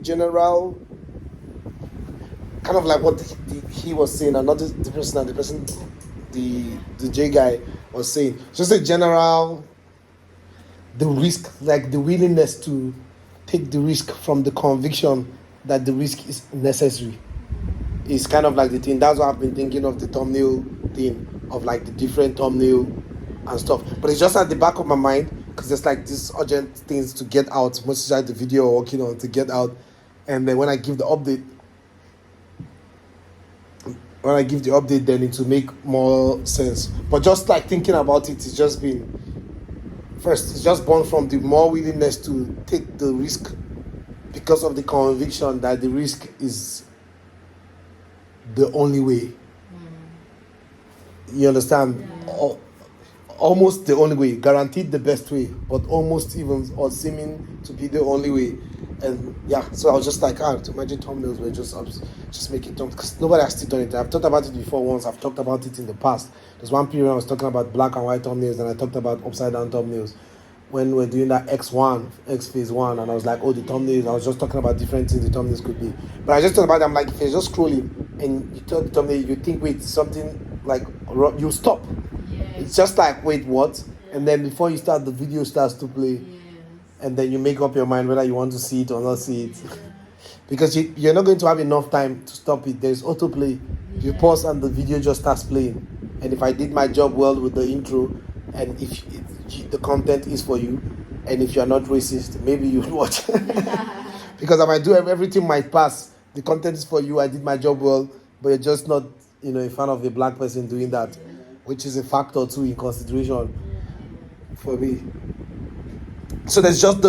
general, kind of like what he was saying, and not the person, the J guy was saying. Just a general, the risk, like the willingness to take the risk from the conviction that the risk is necessary. It's kind of like the thing. That's why I've been thinking of the thumbnail thing, of like the different thumbnail and stuff. But it's just at the back of my mind because there's like these urgent things to get out, most like the video we're working on to get out. And then when I give the update, then it will make more sense. But just like thinking about it, it's just born from the more willingness to take the risk because of the conviction that the risk is the only way. You understand? Almost the only way, guaranteed the best way, but almost even or seeming to be the only way. And yeah, so I was just like, to imagine thumbnails were just make it, because nobody has still done it. I've talked about it before once. I've talked about it in the past. There's one period I was talking about black and white thumbnails, and I talked about upside down thumbnails when we're doing that X phase one, and I was like, the thumbnails. I was just talking about different things the thumbnails could be. But I just thought about it. I'm like, if you're just scrolling and you tell the thumbnail, you think, wait, something like, you stop. It's just like, wait, what? And then before you start, the video starts to play. And then you make up your mind whether you want to see it or not see it. Because you're not going to have enough time to stop it. There's autoplay. You pause and the video just starts playing. And if I did my job well with the intro, and if the content is for you, and if you're not racist, maybe you'll watch. Because I might do everything might pass. The content is for you, I did my job well, but you're just not, a fan of a black person doing that, which is a factor too in consideration for me. So there's just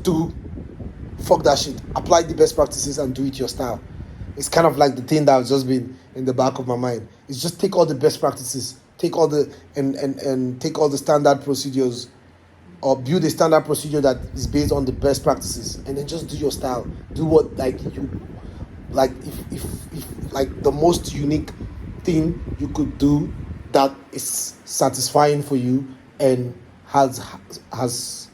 do fuck that shit. Apply the best practices and do it your style. It's kind of like the thing that has just been in the back of my mind. It's just take all the best practices, take all the and take all the standard procedures, or build a standard procedure that is based on the best practices, and then just do your style. Do what if like the most unique thing you could do that is satisfying for you and has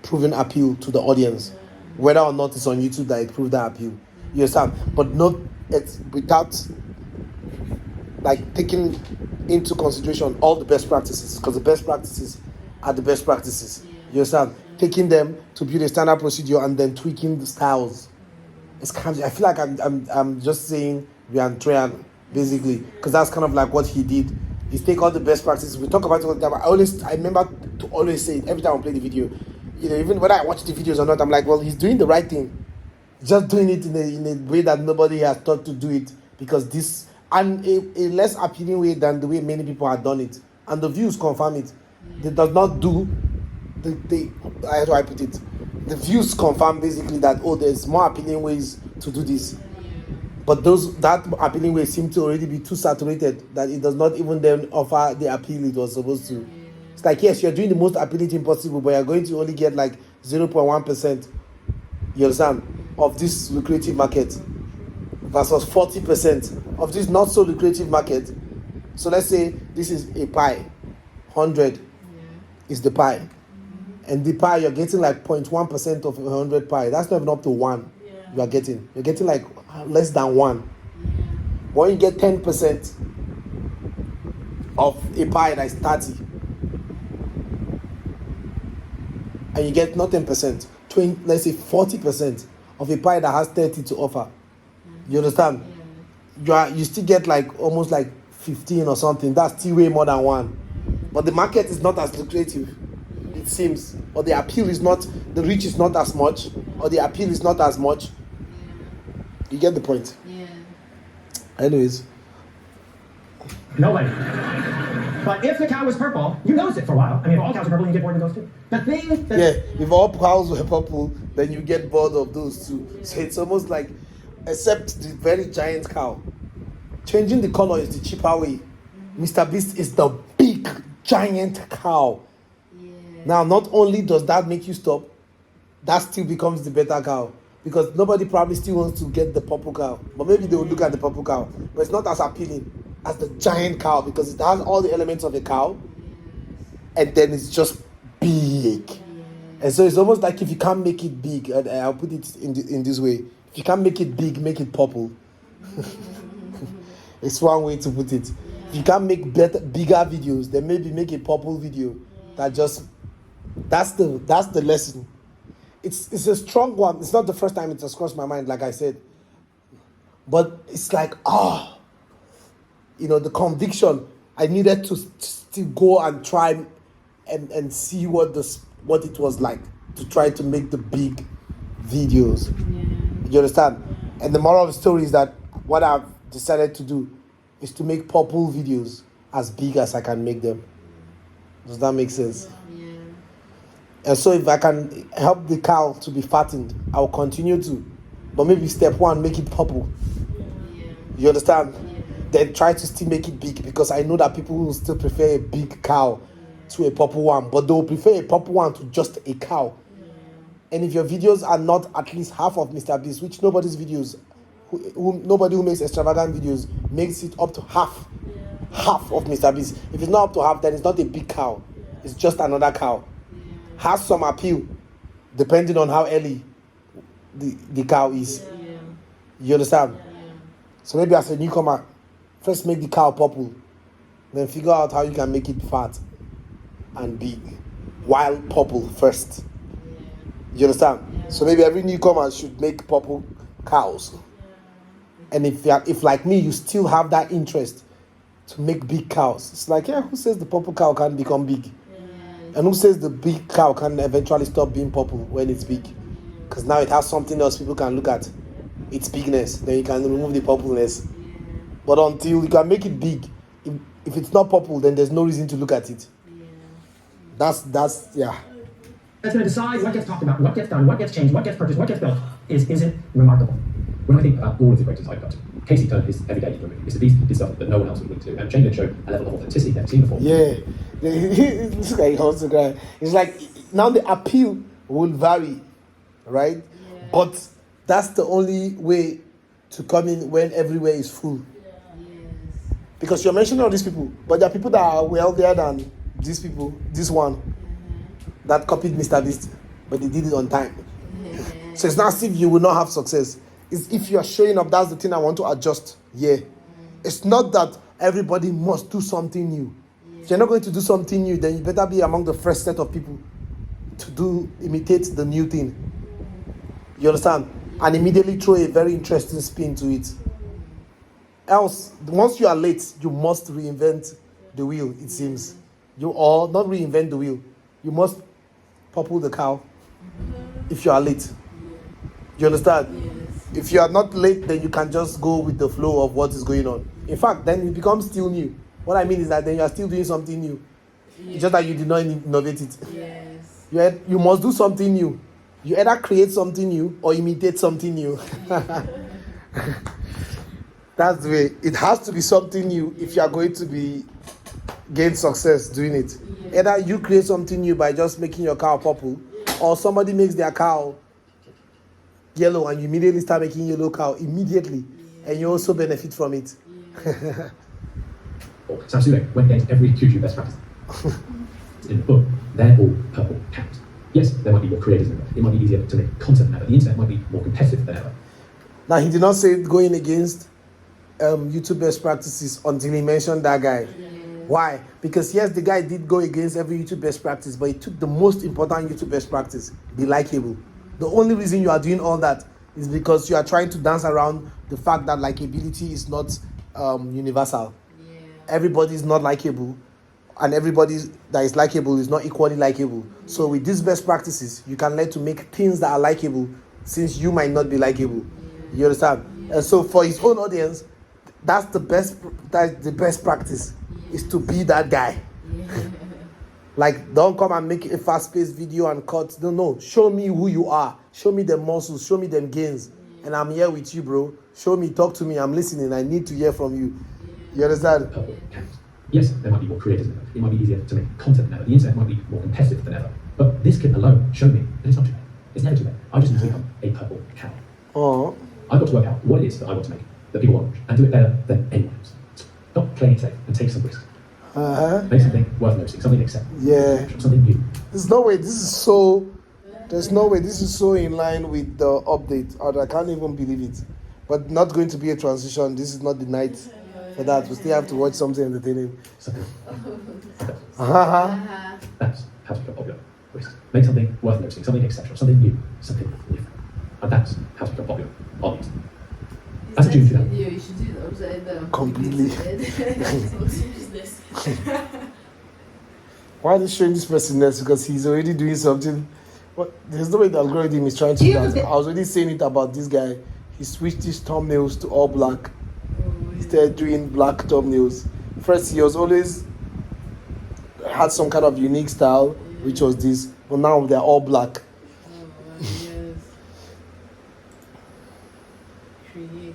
proven appeal to the audience, whether or not it's on YouTube that it proved that appeal. You understand? But not it's without like taking into consideration all the best practices, because the best practices are the best practices. You understand? Taking them to build a standard procedure and then tweaking the styles. It's kind of, I feel like I'm just saying Ryan Trahan basically, because that's kind of like what he did. Is take all the best practices. We talk about it all the time. I remember to always say it every time I play the video. Even when I watch the videos or not, I'm like, well, he's doing the right thing. Just doing it in a way that nobody has thought to do it, because this, and a less appealing way than the way many people have done it. And the views confirm it. They does not do how do I put it? The views confirm basically that, there's more appealing ways to do this. But that appealing way seem to already be too saturated that it does not even then offer the appeal it was supposed to. It's like, yes, you're doing the most appealing thing possible, but you're going to only get like 0.1%, you understand, of this lucrative market versus 40% of this not so lucrative market. So let's say this is a pie, 100 is the pie. And the pie, you're getting like 0.1% of 100 pie. That's not even up to 1 you're getting. You're getting like less than 1. When you get 10% of a pie that is 30, and you get not 10%, 20, let's say 40% of a pie that has 30 to offer. You understand? You still get like almost like 15 or something. That's still way more than 1. But the market is not as lucrative, it seems, or the appeal is not, the reach is not as much, or the appeal is not as much. You get the point? Yeah. Anyways. Nobody. But if the cow was purple, you notice it for a while. I mean, if all cows are purple, you get bored of those too. The thing that... if all cows were purple, then you get bored of those too. So it's almost like, except the very giant cow. Changing the color is the cheaper way. Mr. Beast is the big, giant cow. Yeah. Now, not only does that make you stop, that still becomes the better cow. Because nobody probably still wants to get the purple cow. But maybe they will look at the purple cow. But it's not as appealing as the giant cow, because it has all the elements of a cow. And then it's just big. And so it's almost like if you can't make it big, and I'll put it in this way: if you can't make it big, make it purple. It's one way to put it. If you can't make bigger videos, then maybe make a purple video. That's the lesson. It's a strong one. It's not the first time it has crossed my mind, like I said. But it's like, the conviction. I needed to still go and try and see what it was like to try to make the big videos. Yeah. You understand? And the moral of the story is that what I've decided to do is to make purple videos as big as I can make them. Does that make sense? Yeah. And so if I can help the cow to be fattened, I'll continue to. But maybe step one, make it purple. Yeah. You understand? Yeah. Then try to still make it big, because I know that people will still prefer a big cow to a purple one, but they will prefer a purple one to just a cow. Yeah. And if your videos are not at least half of Mr. Beast, which nobody's videos, nobody who makes extravagant videos makes it up to half of Mr. Beast. If it's not up to half, then it's not a big cow. It's just another cow. Has some appeal, depending on how early the cow is. Yeah. You understand? Yeah. So maybe as a newcomer, first make the cow purple, then figure out how you can make it fat and big while purple first. Yeah. You understand? Yeah. So maybe every newcomer should make purple cows. Yeah. And if like me, you still have that interest to make big cows, it's like, who says the purple cow can become big? And who says the big cow can eventually stop being purple when it's big? Because now it has something else people can look at. Its bigness. Then you can remove the purpleness. But until you can make it big, if it's not purple, then there's no reason to look at it. That's. That's going to decide what gets talked about, what gets done, what gets changed, what gets purchased, what gets built. Is it remarkable? When I think about all of the creators I've got, Casey turned his everyday movie. Mr. Beast did stuff that no one else would look to, and Chamberlain showed a level of authenticity never seen before. Yeah, this guy wants to cry. It's like now the appeal will vary, right? Yeah. But that's the only way to come in when everywhere is full. Yeah. Yes. Because you're mentioning all these people, but there are people that are wealthier than these people. This one that copied Mr. Beast, but they did it on time. Yeah. So it's not as if you will not have success. It's if you are showing up, that's the thing I want to adjust. Yeah. It's not that everybody must do something new. If you're not going to do something new, then you better be among the first set of people to imitate the new thing. You understand? And immediately throw a very interesting spin to it. Else, once you are late, you must reinvent the wheel, it seems. Or not reinvent the wheel. You must purple the cow if you are late. You understand? If you are not late, then you can just go with the flow of what is going on. In fact, then it becomes still new. What I mean is that then you are still doing something new. Yes. Just that you did not innovate it. Yes. You must do something new. You either create something new or imitate something new. That's the way. It has to be something new if you are going to gain success doing it. Yes. Either you create something new by just making your cow purple, or somebody makes their cow yellow and you immediately start making yellow cow immediately, and you also benefit from it. Sam Sulek went against every YouTube best practice. In the book, they're all purple cows. Yes, there might be more creators than ever. It might be easier to make content than ever. The internet might be more competitive than ever. Now, he did not say going against YouTube best practices until he mentioned that guy. Why? Because yes, the guy did go against every YouTube best practice, but he took the most important YouTube best practice: be likable. The only reason you are doing all that is because you are trying to dance around the fact that likability is not universal. Yeah. Everybody is not likable, and everybody that is likable is not equally likable. Yeah. So with these best practices, you can learn to make things that are likable, since you might not be likable. Yeah. You understand? Yeah. And so for his own audience, that's the best practice, is to be that guy. Yeah. Like, don't come and make a fast-paced video and cut. No. Show me who you are. Show me the muscles. Show me them gains. And I'm here with you, bro. Show me, talk to me. I'm listening. I need to hear from you. You understand? Yes, there might be more creators than ever. It might be easier to make content than ever. The internet might be more competitive than ever. But this kid alone showed me that it's not too late. It's never too late. I just need to become a purple cow. Oh. I've got to work out what it is that I want to make, that people want, and do it better than anyone else. Not play it safe and take some risks. Make something worth noticing, something acceptable. Yeah. Something new. There's no way. This is so There's no way. This is so in line with the update. I can't even believe it. But not going to be a transition. This is not the night for that. We still have to watch something entertaining. Something. Uh-huh. That's how to become popular. Risk. Make something worth noticing, something exceptional, something new, something different. And that's how to become popular on YouTube. That's a June 2000. Video, you should do that. Completely. Business. Why are they showing this person next? Because he's already doing something. What? There's no way the algorithm is trying to do that. I was already saying it about this guy. He switched his thumbnails to all black. He started doing black thumbnails. First, he was always had some kind of unique style, which was this. But now they're all black. Oh, yes. Create.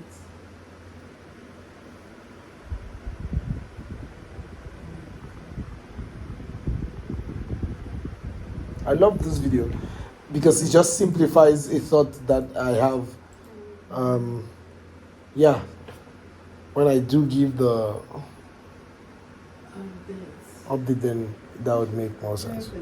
I love this video because it just simplifies a thought that I have. Yeah, when I do give the update, then that would make more sense. Yeah,